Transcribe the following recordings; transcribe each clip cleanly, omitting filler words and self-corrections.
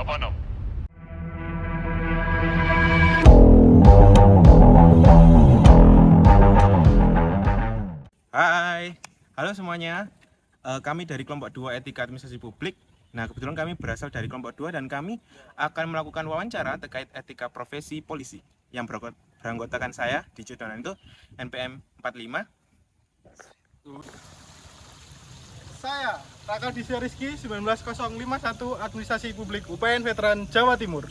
Sopono. Hai, halo semuanya. Kami dari kelompok 2 Etika Administrasi Publik. Nah, kebetulan kami berasal dari kelompok 2 dan kami akan melakukan wawancara terkait etika profesi polisi yang beranggotakan saya di Jodonan itu NPM 45. Saya, Raka Disya Rizky, 19051 Administrasi Publik UPN Veteran Jawa Timur.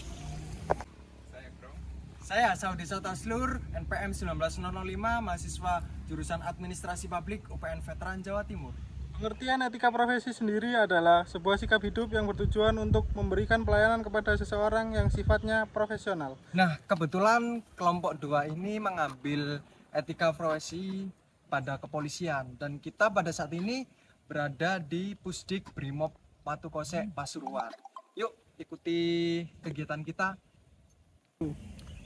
Saya Saudi Sotaslur, NPM 19005, mahasiswa jurusan Administrasi Publik UPN Veteran Jawa Timur. Pengertian etika profesi sendiri adalah sebuah sikap hidup yang bertujuan untuk memberikan pelayanan kepada seseorang yang sifatnya profesional. Nah, kebetulan kelompok 2 ini mengambil etika profesi pada kepolisian dan kita pada saat ini berada di Pusdik Brimob Watu Kosek Pasuruan. Yuk ikuti kegiatan kita.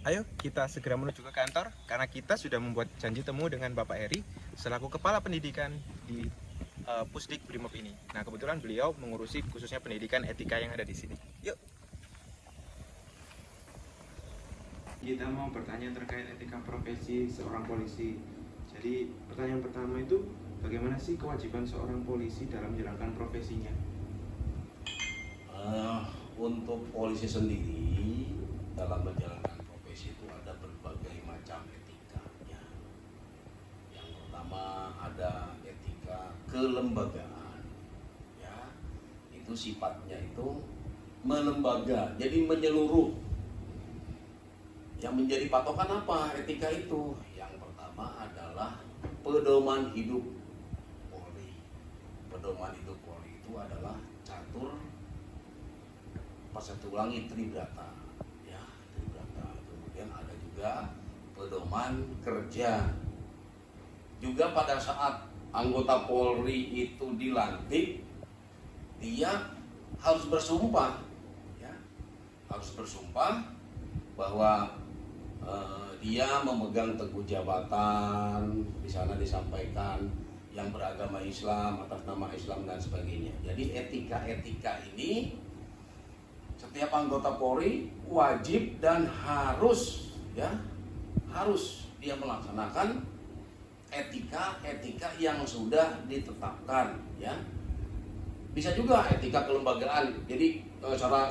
Ayo kita segera menuju ke kantor karena kita sudah membuat janji temu dengan Bapak Heri selaku Kepala Pendidikan di Pusdik Brimob ini. Nah, kebetulan beliau mengurusi khususnya pendidikan etika yang ada di sini. Yuk. Kita mau bertanya terkait etika profesi seorang polisi. Jadi, pertanyaan pertama itu bagaimana sih kewajiban seorang polisi dalam menjalankan profesinya? Untuk polisi sendiri dalam menjalankan profesi itu ada berbagai macam etikanya. Yang pertama ada etika kelembagaan, ya, itu sifatnya itu melembaga, jadi menyeluruh. Yang menjadi patokan apa etika itu? Yang pertama adalah pedoman hidup Polri. Pedoman hidup Polri itu adalah catur, pasal ulangi tribrata. Kemudian ada juga pedoman kerja. Juga pada saat anggota Polri itu dilantik, dia harus bersumpah, ya, harus bersumpah bahwa dia memegang teguh jabatan. Di sana disampaikan yang beragama Islam, atas nama Islam dan sebagainya. Jadi etika-etika ini setiap anggota Polri wajib dan harus, ya, harus dia melaksanakan etika-etika yang sudah ditetapkan, ya. Bisa juga etika kelembagaan. Jadi secara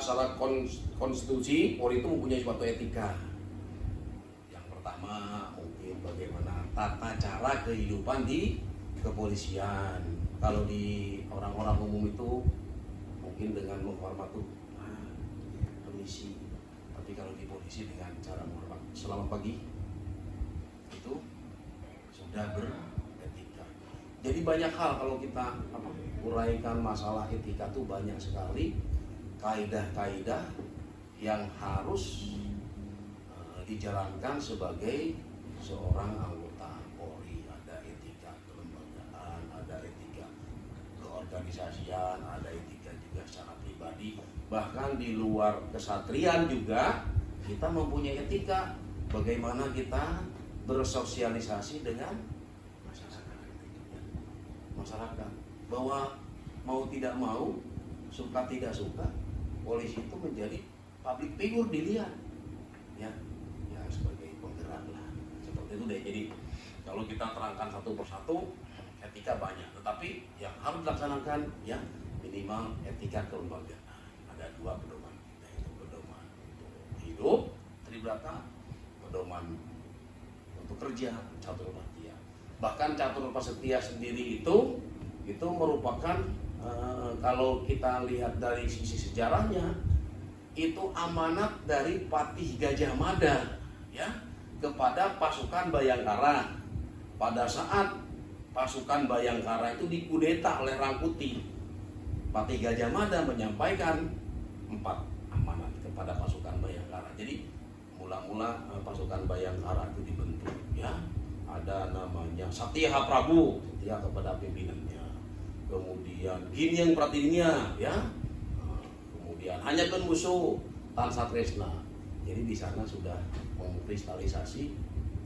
konstitusi Polri itu mempunyai suatu etika. Yang pertama mungkin bagaimana tata cara kehidupan di kepolisian. Kalau di orang-orang umum itu mungkin dengan menghormati polisi, tapi kalau di polisi dengan cara menghormat selamat pagi itu sudah beretika. Jadi banyak hal kalau kita uraikan masalah etika itu banyak sekali kaidah-kaidah yang harus dijalankan sebagai seorang anggota Polri. Ada etika kelembagaan, ada etika keorganisasian, ada etika juga secara pribadi. Bahkan di luar kesatrian juga kita mempunyai etika bagaimana kita bersosialisasi dengan masyarakat. Bahwa mau tidak mau, suka tidak suka, polisi itu menjadi public figure dilihat, ya sebagai penggerak lah. Seperti itu deh. Jadi kalau kita terangkan satu persatu, etika banyak, tetapi yang harus dilaksanakan ya minimal etika kelembagaan. Ada 2 pedoman kita, itu pedoman untuk hidup tribrata, pedoman untuk kerja catur prasetya. Bahkan catur prasetya sendiri itu merupakan kalau kita lihat dari sisi sejarahnya itu amanat dari Patih Gajah Mada, ya, kepada pasukan Bayangkara. Pada saat pasukan Bayangkara itu dikudeta oleh Rangkuti, Patih Gajah Mada menyampaikan 4 amanat kepada pasukan Bayangkara. Jadi mula-mula pasukan Bayangkara itu dibentuk, ya. Ada namanya Satya Prabu, setia kepada pimpinannya. Kemudian Ginyang Pratinya, ya. Kemudian Hanyakeun Musuh, Tan Satresna. Jadi di sana sudah mengkristalisasi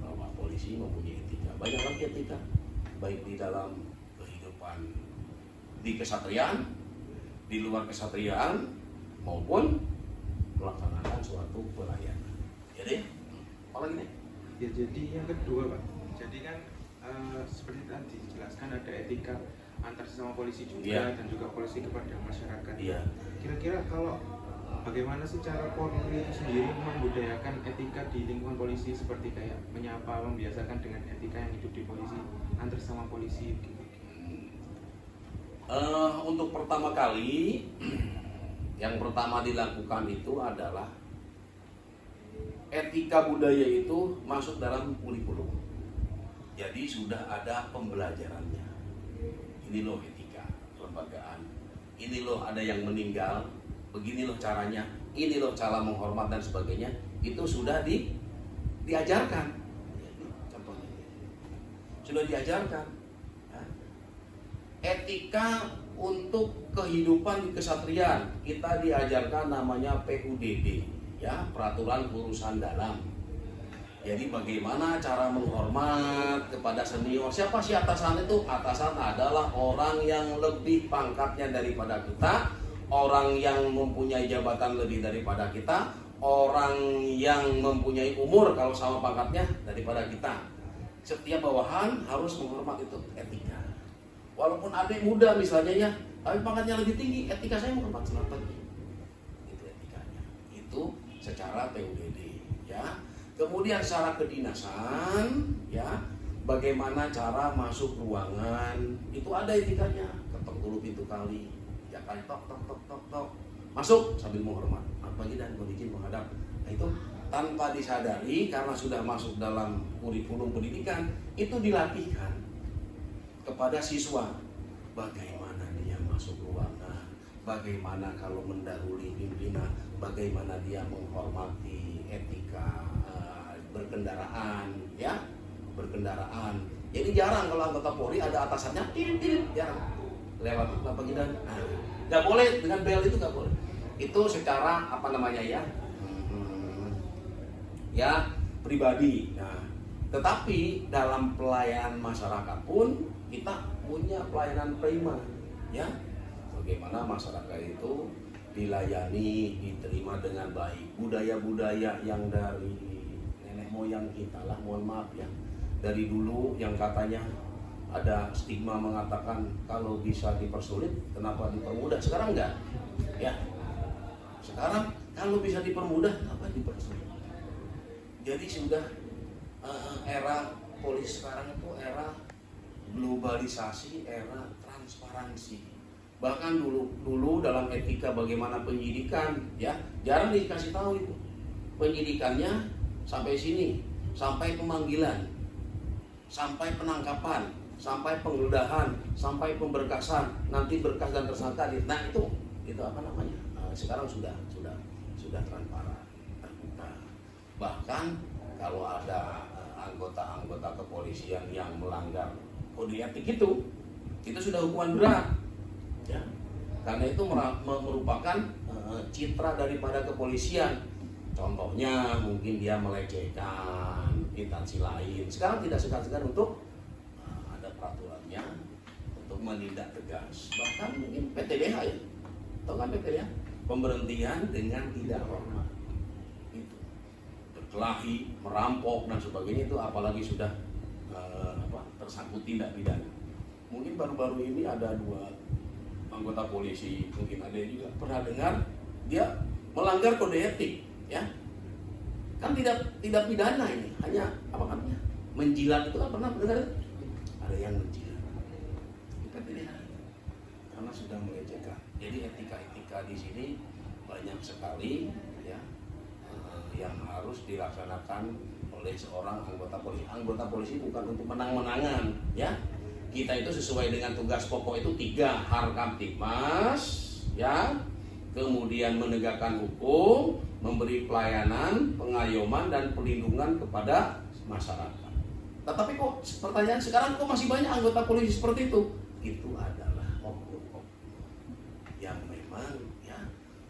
bahwa polisi mempunyai etika. Banyak lagi etika, baik di dalam kehidupan di kesatrian, di luar kesatrian, maupun untuk pelayanan. Jadi, apa lagi nih? Ya, jadi yang kedua Pak, jadi kan seperti tadi dijelaskan ada etika antar sesama polisi juga, Iya. dan juga polisi kepada masyarakat. Iya. Kira-kira kalau bagaimana sih cara Polri itu sendiri membudayakan etika di lingkungan polisi, seperti kayak menyapa, membiasakan dengan etika yang hidup di polisi antar sesama polisi gitu. Untuk pertama kali, yang pertama dilakukan itu adalah etika budaya itu masuk dalam kurikulum. Jadi sudah ada pembelajarannya. Ini loh etika kelembagaan. Ini loh ada yang meninggal. Begini loh caranya. Ini loh cara menghormat dan sebagainya. Itu sudah diajarkan. Jadi, contohnya sudah diajarkan. Ya. Etika untuk kehidupan di kesatrian kita diajarkan namanya PUDD, ya, peraturan urusan dalam. Jadi bagaimana cara menghormat kepada senior. Siapa sih atasan itu? Atasan adalah orang yang lebih pangkatnya daripada kita, orang yang mempunyai jabatan lebih daripada kita, orang yang mempunyai umur kalau sama pangkatnya daripada kita. Setiap bawahan harus menghormat, itu etika. Walaupun adik muda misalnya ya, tapi pangkatnya lebih tinggi, etika saya menghormat selamat pagi. Itu etikanya. Itu secara PUDD, ya. Kemudian secara kedinasan, ya, bagaimana cara masuk ruangan, itu ada etikanya. Ketok dulu pintu kali, ya kan, tok tok tok tok tok, masuk sambil menghormat. Pagi dan izin menghadap. Nah itu tanpa disadari karena sudah masuk dalam kurikulum pendidikan, itu dilatihkan kepada siswa. Bagaimana dia masuk ruangan, bagaimana kalau mendahului pimpinan, bagaimana dia menghormati etika berkendaraan, ya, berkendaraan. Jadi jarang kalau anggota Polri ada atasannya, jarang. Lewat kelapa gidan, nggak boleh dengan bel, itu nggak boleh. Itu secara apa namanya ya, ya pribadi. Nah, tetapi dalam pelayanan masyarakat pun kita punya pelayanan prima, ya. Bagaimana masyarakat itu dilayani, diterima dengan baik. Budaya-budaya yang dari nenek moyang kita lah, mohon maaf ya, dari dulu yang katanya ada stigma mengatakan kalau bisa dipersulit kenapa dipermudah. Sekarang enggak, ya. Sekarang kalau bisa dipermudah kenapa dipersulit. Jadi sudah era polisi sekarang itu era globalisasi, era transparansi. Bahkan dulu dalam etika bagaimana penyidikan, ya, jarang dikasih tahu itu. Penyidikannya sampai sini, sampai pemanggilan, sampai penangkapan, sampai penggeledahan, sampai pemberkasan, nanti berkas dan tersangka. Nah itu apa namanya? Sekarang sudah transparan, terbuka. Bahkan kalau ada anggota kepolisian yang melanggar kode etik itu sudah hukuman berat, ya. Karena itu merupakan citra daripada kepolisian. Contohnya mungkin dia melecehkan instansi lain. Sekarang tidak segan-segan untuk ada peraturannya untuk menindak tegas. Bahkan mungkin PTDH, ya, tahu kan PTDH? Pemberhentian dengan tidak hormat. Itu berkelahi, merampok dan sebagainya, itu apalagi sudah tersangkut tindak pidana. Mungkin baru-baru ini ada 2 anggota polisi, mungkin ada juga pernah dengar dia melanggar kode etik. Ya, kan tidak pidana ini, hanya apa namanya, menjilat. Itu kan pernah dengar, ada yang menjilat, itu tidak, karena sudah melecehkan. Jadi etika di sini banyak sekali, ya, yang harus dilaksanakan oleh seorang anggota polisi. Anggota polisi bukan untuk menang-menangan, ya. Kita itu sesuai dengan tugas pokok itu 3, Harkamtibmas, ya, kemudian menegakkan hukum, memberi pelayanan, pengayoman, dan perlindungan kepada masyarakat. Tetapi kok pertanyaan sekarang kok masih banyak anggota polisi seperti itu? Itu adalah oknum yang memang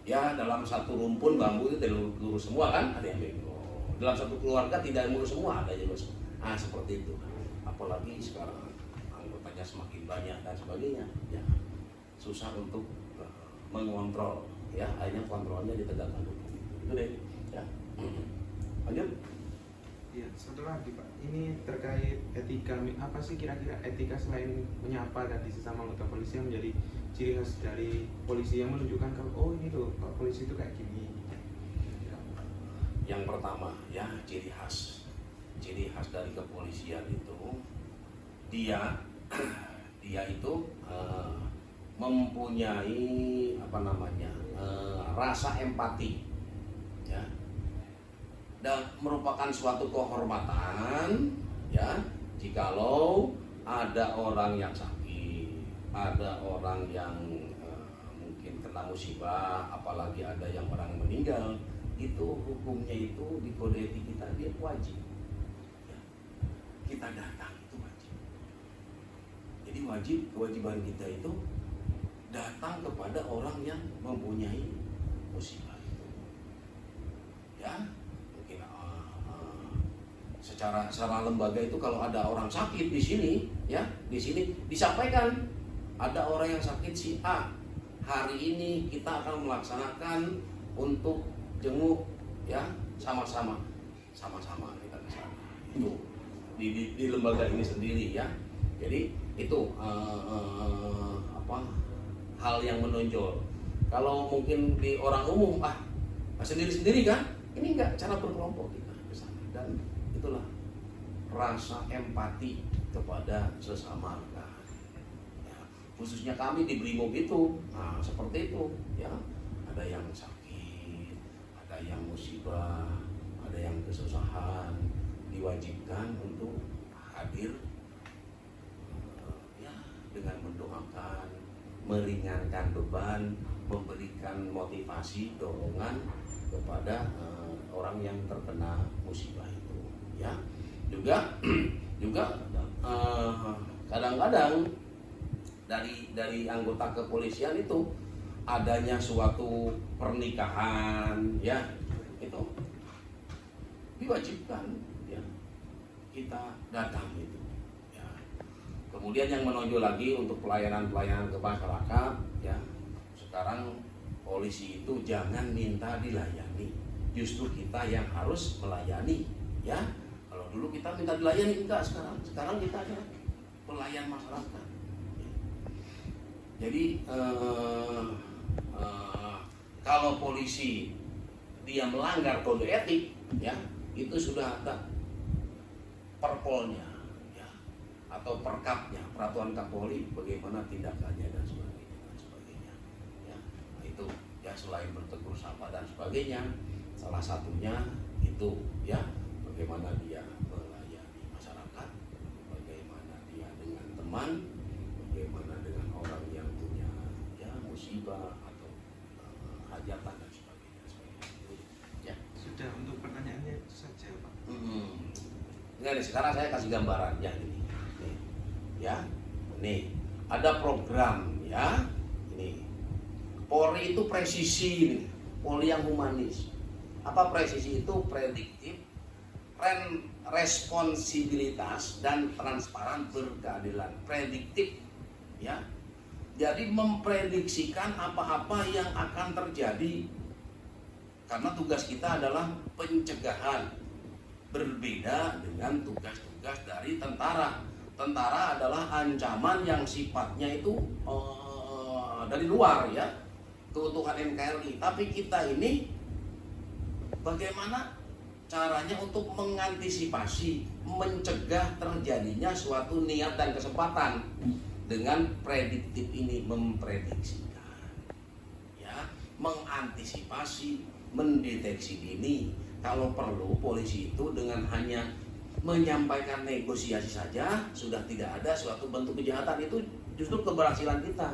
ya dalam satu rumpun bambu itu tidak lurus semua, kan? Ada yang bego. Dalam satu keluarga tidak lurus semua, ada yang lurus. Ah, seperti itu. Apalagi sekarang anggotanya semakin banyak dan sebagainya, ya susah untuk mengontrol, ya, akhirnya kontrolnya ditegakkan. Itu deh. Ya. Lanjut. Iya, satu lagi Pak, ini terkait etika, apa sih kira-kira etika selain menyapa tadi sesama anggota polisi yang menjadi ciri khas dari polisi yang menunjukkan kalau oh ini loh, kalau polisi itu kayak gini. Yang pertama ya, ciri khas dari kepolisian itu dia itu mempunyai rasa empati, ya, dan merupakan suatu kehormatan, ya, jikalau ada orang yang sakit, ada orang yang mungkin kena musibah, apalagi ada yang orang meninggal, itu hukumnya itu di kode etik kita dia wajib, ya, kita datang itu wajib. Jadi kewajiban kita itu datang kepada orang yang mempunyai musibah itu, ya. Mungkin secara lembaga itu kalau ada orang sakit di sini, ya, di sini disampaikan ada orang yang sakit si A, hari ini kita akan melaksanakan untuk jenguk, ya, sama-sama kita ke sana. Itu di lembaga ini sendiri, ya. Jadi itu hal yang menonjol. Kalau mungkin di orang umum sendiri-sendiri kan, ini enggak, cara berkelompok kita ke sana. Dan itulah rasa empati kepada sesama rekan. Ya, khususnya kami di Brimob itu, seperti itu, ya. Ada yang sakit, ada yang musibah, ada yang kesusahan, diwajibkan untuk hadir, ya, dengan mendoakan, meringankan beban, memberikan motivasi, dorongan kepada orang yang terkena musibah itu, ya. Juga kadang-kadang dari anggota kepolisian itu adanya suatu pernikahan, ya, itu diwajibkan, ya, kita datang itu, ya. Kemudian yang menonjol lagi untuk pelayanan ke masyarakat, ya, sekarang polisi itu jangan minta dilayani, justru kita yang harus melayani, ya. Kalau dulu kita minta dilayani, enggak, sekarang kita adalah pelayan masyarakat. Jadi kalau polisi dia melanggar kode etik, ya, itu sudah ada perpolnya, ya, atau perkapnya, peraturan Kapolri bagaimana tindakannya dan sebagainya, ya. Nah, itu, ya, selain bertegur sapa dan sebagainya, salah satunya itu, ya, bagaimana dia melayani masyarakat, bagaimana dia dengan teman, bagaimana dengan orang yang punya, ya, musibah atau hajatan dan sebagainya. Ya. Sudah, untuk pertanyaannya itu saja Pak. Nah, sekarang saya kasih gambaran ya ini. Nih, ya. Nih, ada program, ya. Ini. Polri itu presisi nih. Polri yang humanis. Apa presisi itu? Prediktif, responsibilitas dan transparan berkeadilan. Prediktif, ya. Jadi memprediksikan apa-apa yang akan terjadi. Karena tugas kita adalah pencegahan. Berbeda dengan tugas-tugas dari tentara. Tentara adalah ancaman yang sifatnya itu dari luar, ya, keutuhan NKRI. Tapi kita ini bagaimana caranya untuk mengantisipasi, mencegah terjadinya suatu niat dan kesempatan dengan prediktif ini, memprediksikan, ya, mengantisipasi, mendeteksi dini. Kalau perlu polisi itu dengan hanya menyampaikan negosiasi saja sudah tidak ada suatu bentuk kejahatan, itu justru keberhasilan kita,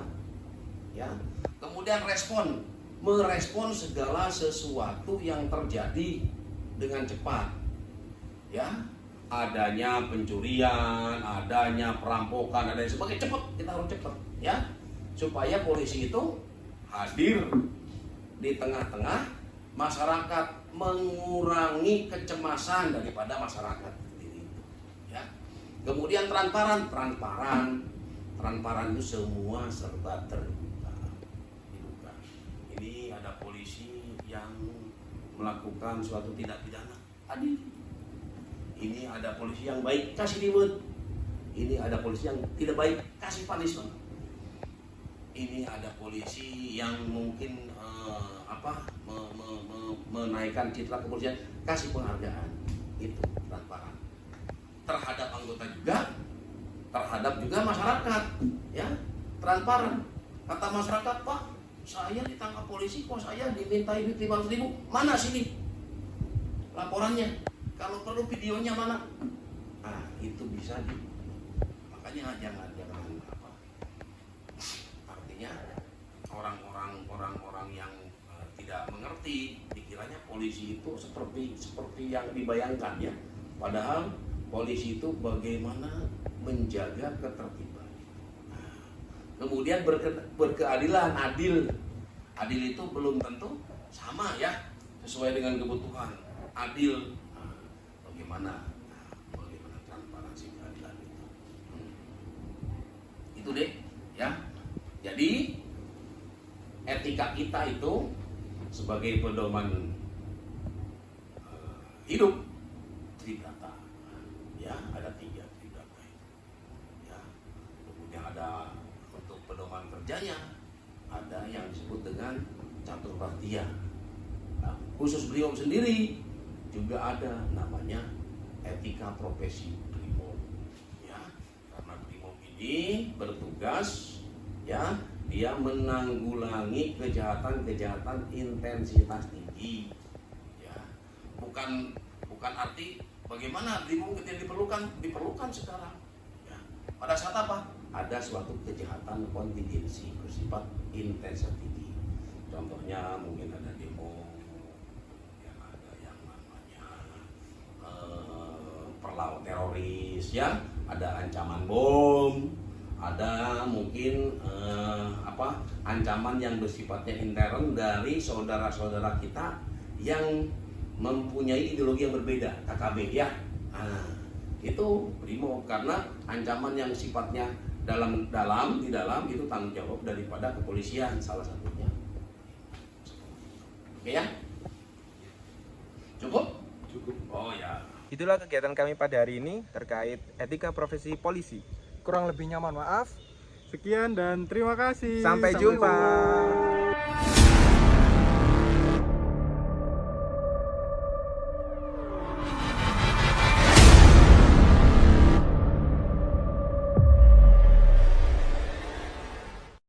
ya. Kemudian merespon segala sesuatu yang terjadi dengan cepat, ya. Adanya pencurian, adanya perampokan, adanya sebagainya, cepat, kita harus cepat, ya, supaya polisi itu hadir di tengah-tengah masyarakat, mengurangi kecemasan daripada masyarakat sendiri, ya. Kemudian transparan itu semua serba terbuka. Ini ada polisi yang melakukan suatu tindak pidana, adil. Ini ada polisi yang baik, kasih reward. Ini ada polisi yang tidak baik, kasih punishment. Ini ada polisi yang mungkin menaikkan citra kepolisian, kasih penghargaan. Itu transparan terhadap anggota juga, terhadap juga masyarakat, ya, transparan. Kata masyarakat, Pak, saya ditangkap polisi, kok saya diminta duit 500.000, mana sini laporannya? Kalau perlu videonya mana? Nah, itu bisa makanya jangan artinya orang-orang yang tidak mengerti dikiranya polisi itu seperti yang dibayangkan, ya. Padahal polisi itu bagaimana menjaga ketertiban. Nah, kemudian berkeadilan, adil itu belum tentu sama, ya, sesuai dengan kebutuhan. Adil, bagaimana transparansi keadilan itu. Itu deh, ya. Jadi etika kita itu sebagai pedoman hidup, tribrata, ya, ada 3 tribrata itu, ya. Kemudian ada untuk pedoman kerjanya, ada yang disebut dengan catur baktia. Nah, khusus Brimob sendiri juga ada namanya etika profesi Brimob, ya. Karena Brimob ini bertugas, ya, dia menanggulangi kejahatan intensitas tinggi, ya. Bukan arti bagaimana Brimob ketika diperlukan sekarang, ya. Pada saat apa? Ada suatu kejahatan kontingensi bersifat intensitas tinggi. Contohnya mungkin ada demo, yang ada yang namanya perlawanan teroris, ya, ada ancaman bom, ada mungkin ancaman yang bersifatnya intern dari saudara-saudara kita yang mempunyai ideologi yang berbeda, KKB, ya. Nah, itu Brimob, karena ancaman yang sifatnya di dalam itu tanggung jawab daripada kepolisian salah satunya. Oke, ya? Cukup? Oh, ya. Itulah kegiatan kami pada hari ini terkait etika profesi polisi. Kurang lebihnya mohon maaf. Sekian dan terima kasih. Sampai jumpa.